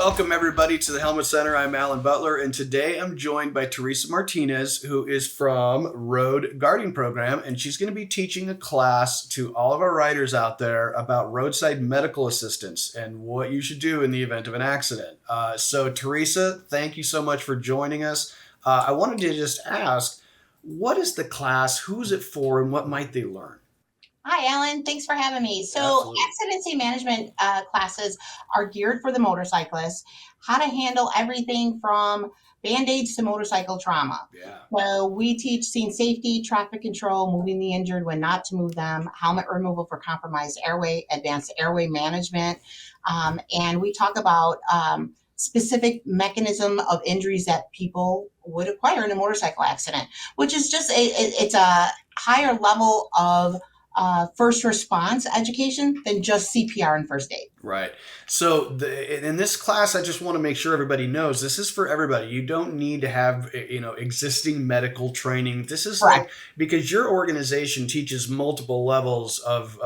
Welcome everybody to the Helmet Center. I'm Alan Butler, and today I'm joined by Teresa Martinez, who is from Road Guarding Program, and she's going to be teaching a class to all of our riders out there about roadside medical assistance and what you should do in the event of an accident. So Teresa, thank you so much for joining us. I wanted to just ask, what is the class, who's it for, and what might they learn? Hi, Alan. Thanks for having me. So, Absolutely. accidency management classes are geared for the motorcyclist, how to handle everything from band-aids to motorcycle trauma. Yeah. So, we teach scene safety, traffic control, moving the injured when not to move them, helmet removal for compromised airway, advanced airway management. And we talk about specific mechanism of injuries that people would acquire in a motorcycle accident, which is just it's a higher level of first response education than just CPR and first aid. Right. So in this class, I just want to make sure everybody knows this is for everybody. You don't need to have, existing medical training. This is Correct. like, because your organization teaches multiple levels of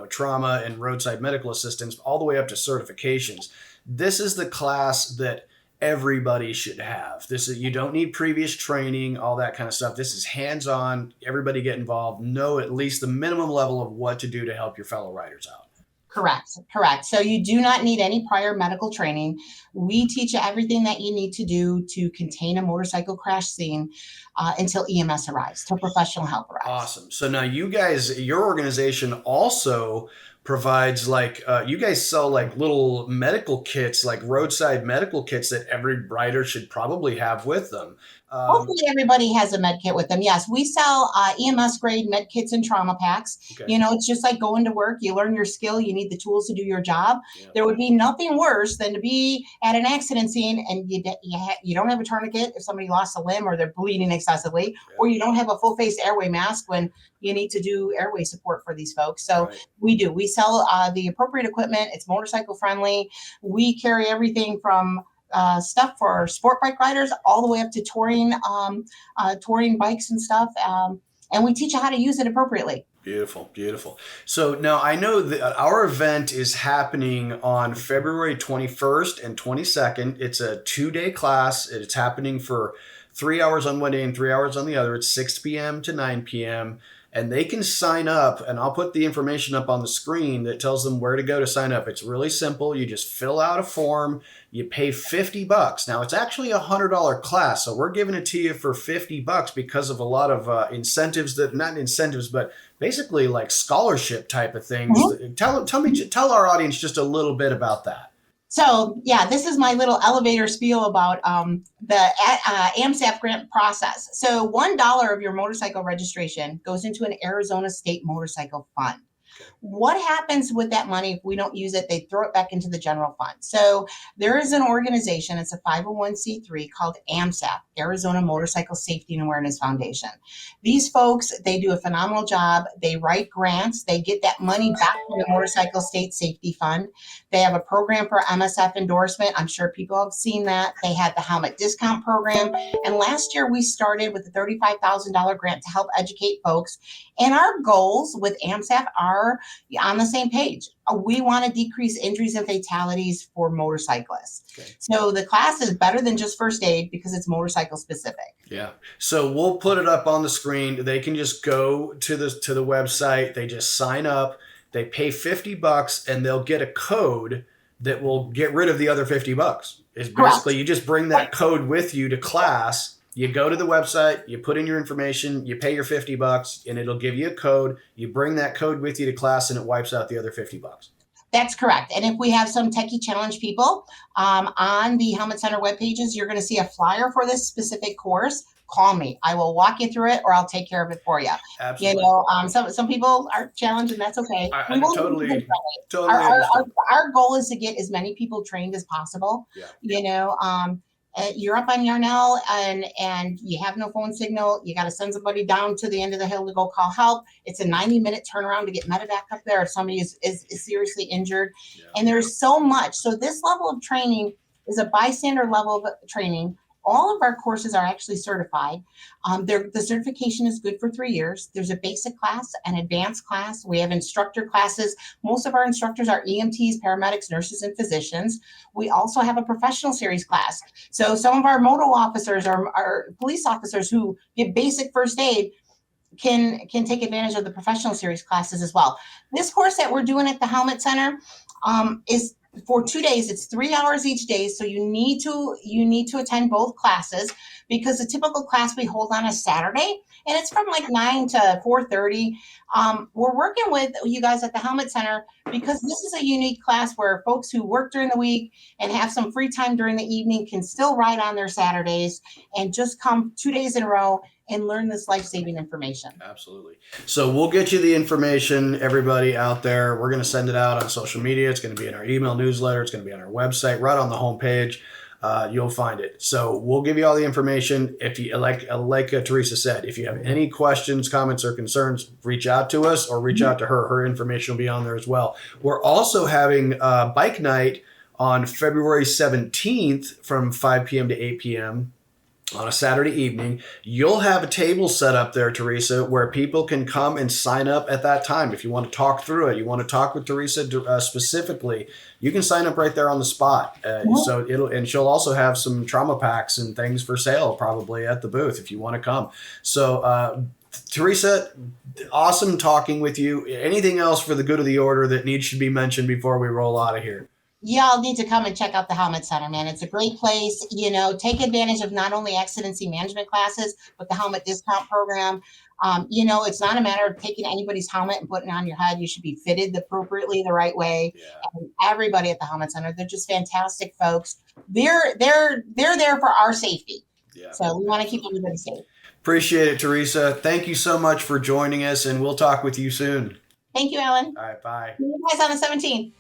trauma and roadside medical assistance all the way up to certifications. This is the class that everybody should have. This is, you don't need previous training, all that kind of stuff. This is hands-on. Everybody get involved. Know at least the minimum level of what to do to help your fellow riders out. Correct. So you do not need any prior medical training. We teach you everything that you need to do to contain a motorcycle crash scene until EMS arrives, till professional help arrives. Awesome. So now you guys, your organization also provides you guys sell like little medical kits, like roadside medical kits that every rider should probably have with them. Hopefully everybody has a med kit with them. Yes, we sell EMS grade med kits and trauma packs. Okay. It's just like going to work. You learn your skill. You need the tools to do your job. Yeah. There would be nothing worse than to be at an accident scene and you don't have a tourniquet if somebody lost a limb or they're bleeding excessively, Yeah. or you don't have a full face airway mask when you need to do airway support for these folks. So Right. we do. We sell the appropriate equipment. It's motorcycle friendly. We carry everything from stuff for sport bike riders all the way up to touring bikes and stuff. And we teach you how to use it appropriately. Beautiful, beautiful. So now I know that our event is happening on February 21st and 22nd. It's a 2-day class. It's happening for 3 hours on one day and 3 hours on the other. It's 6 p.m. to 9 p.m. And they can sign up, and I'll put the information up on the screen that tells them where to go to sign up. It's really simple. You just fill out a form. You pay $50. Now, it's actually a $100 class, so we're giving it to you for $50 because of a lot of incentives not incentives, but basically like scholarship type of things. Mm-hmm. Tell our audience just a little bit about that. So yeah, this is my little elevator spiel about the AMSAP grant process. So $1 of your motorcycle registration goes into an Arizona State Motorcycle Fund. What happens with that money if we don't use it? They throw it back into the general fund. So there is an organization, it's a 501c3 called AMSAP, Arizona Motorcycle Safety and Awareness Foundation. These folks, they do a phenomenal job. They write grants. They get that money back to the Motorcycle State Safety Fund. They have a program for MSF endorsement. I'm sure people have seen that. They had the helmet discount program. And last year we started with a $35,000 grant to help educate folks. And our goals with AMSAP are on the same page. We want to decrease injuries and fatalities for motorcyclists. Okay. So the class is better than just first aid because it's motorcycle specific. Yeah. So we'll put it up on the screen. They can just go to the website. They just sign up. They pay $50 and they'll get a code that will get rid of the other $50. It's basically you just bring that code with you to class. You go to the website, you put in your information, you pay your $50, and it'll give you a code. You bring that code with you to class, and it wipes out the other $50. That's correct. And if we have some techie challenge people on the Helmet Center web pages, you're going to see a flyer for this specific course. Call me. I will walk you through it, or I'll take care of it for you. Absolutely. Some people are challenged, and that's okay. Totally. Our goal is to get as many people trained as possible. Yeah. You're up on Yarnell and you have no phone signal. You got to send somebody down to the end of the hill to go call help. It's a 90-minute turnaround to get medevac up there if somebody is seriously injured. Yeah. And there's so much. So this level of training is a bystander level of training. All of our courses are actually certified. The certification is good for 3 years. There's a basic class, an advanced class. We have instructor classes. Most of our instructors are EMTs, paramedics, nurses, and physicians. We also have a professional series class. So some of our moto officers are police officers who give basic first aid can take advantage of the professional series classes as well. This course that we're doing at the Helmet Center is for 2 days. It's 3 hours each day, so you need to attend both classes, because the typical class we hold on a Saturday, and it's from like 9 to 4:30. We're working with you guys at the Helmet Center because this is a unique class where folks who work during the week and have some free time during the evening can still ride on their Saturdays and just come 2 days in a row and learn this life-saving information. Absolutely. So we'll get you the information, everybody out there. We're going to send it out on social media. It's going to be in our email newsletter. It's going to be on our website, right on the homepage. You'll find it. So we'll give you all the information. If you like Teresa said, if you have any questions, comments, or concerns, reach out to us or reach out to her. Her information will be on there as well. We're also having a bike night on February 17th from 5 p.m. to 8 p.m. on a Saturday evening. You'll have a table set up there, Teresa, where people can come and sign up at that time. If you want to talk through it, you want to talk with Teresa specifically, you can sign up right there on the spot. And she'll also have some trauma packs and things for sale probably at the booth if you want to come. So, Teresa, awesome talking with you. Anything else for the good of the order that needs to be mentioned before we roll out of here? Y'all need to come and check out the Helmet Center, man. It's a great place. Take advantage of not only accidency management classes, but the helmet discount program. It's not a matter of taking anybody's helmet and putting it on your head. You should be fitted appropriately the right way. Yeah. And everybody at the Helmet Center, they're just fantastic folks. They're there for our safety. Yeah. So we want to keep everybody safe. Appreciate it, Teresa. Thank you so much for joining us, and we'll talk with you soon. Thank you, Alan. All right, bye. See you guys on the 17th.